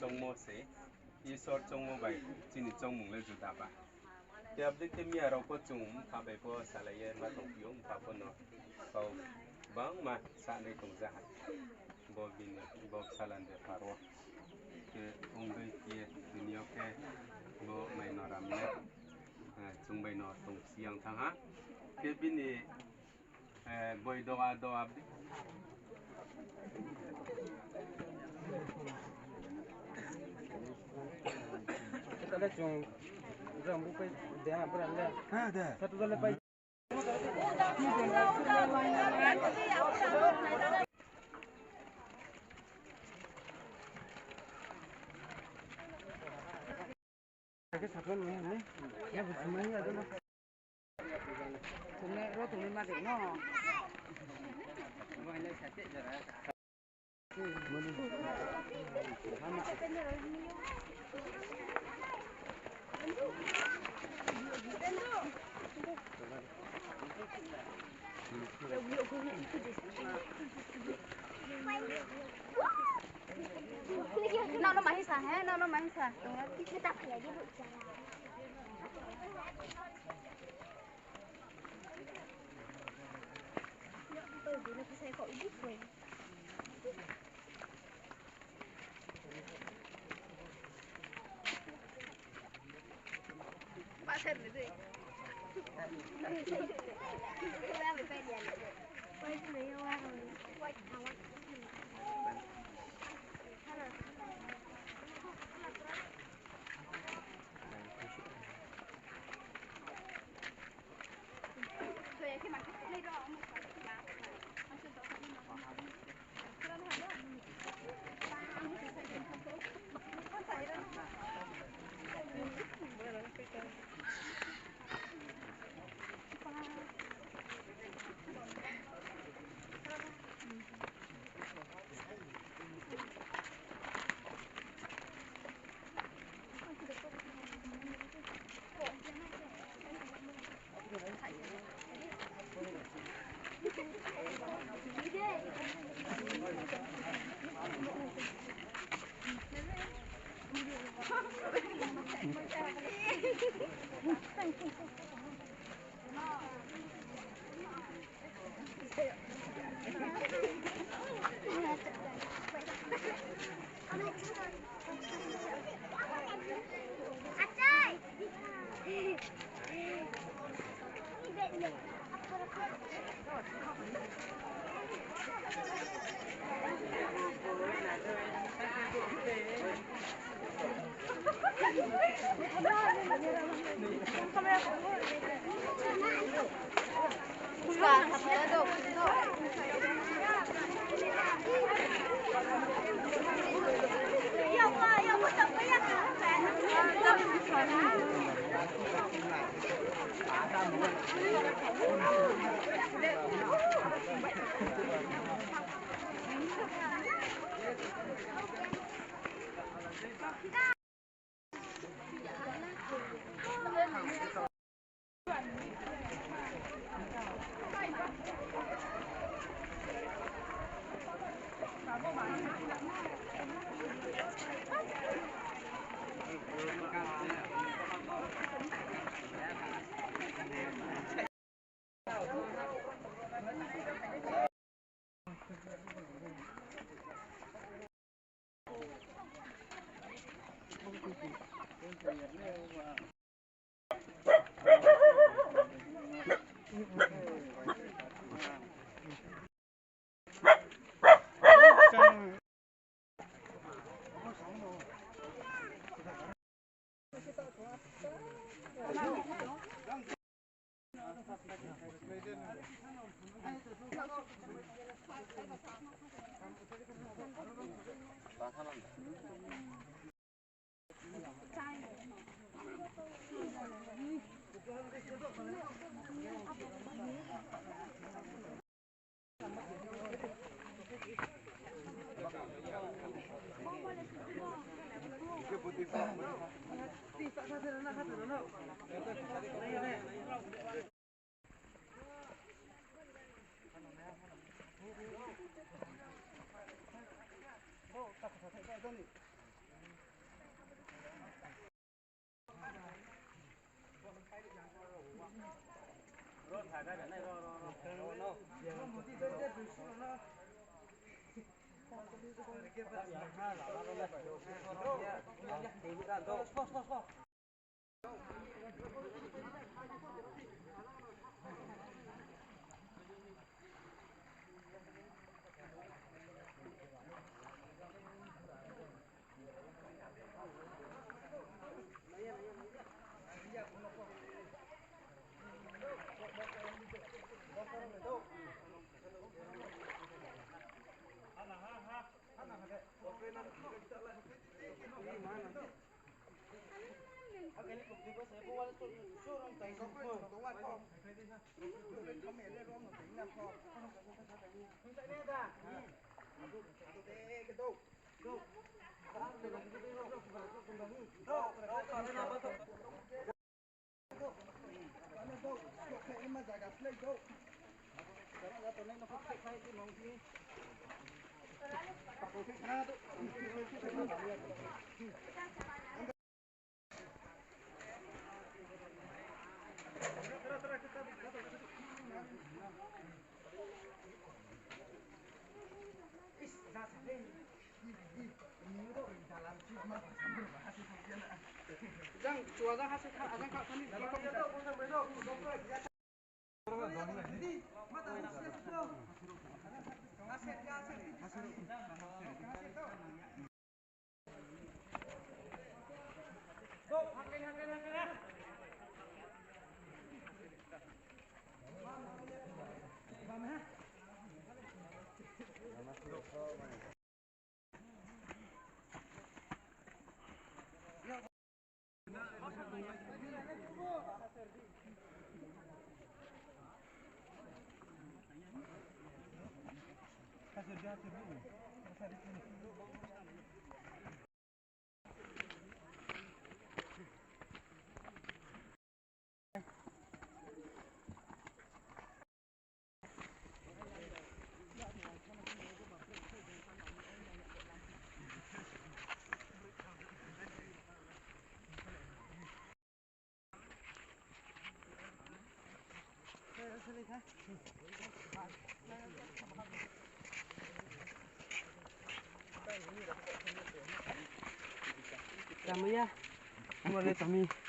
trong mô sẽ y sort trong mô bài chỉ ni trong mùng lên chủ đáp à thì áp lực thì mi ở đâu có chung thà bài po xả lại mà tổng phiếu thà po nó cầu bang mà xả này tổng giá bo bin bo salan de paro ke ongbai kia dunia ke bo mai nó ram le chung bai nó tổng siang thang ha ke bin ni boy do abdi Kita chung rambu pe dia beranda. Ada. Satu kali pe. Cái sạc này này, nó bị sụn mấy rồi đó. Sụn này, nó sụn mà để nó. Ngoài này sạch chết rồi đấy. Nó máy xả hết, nó máy xả. Nó tập lại đi bụi xả. Nó phải xài khỏi ít rồi. Bạn xem cái gì? Tôi đang phải quen dần. Quay mấy hoa rồi. Quay thằng quay. Kami ya, boleh kami.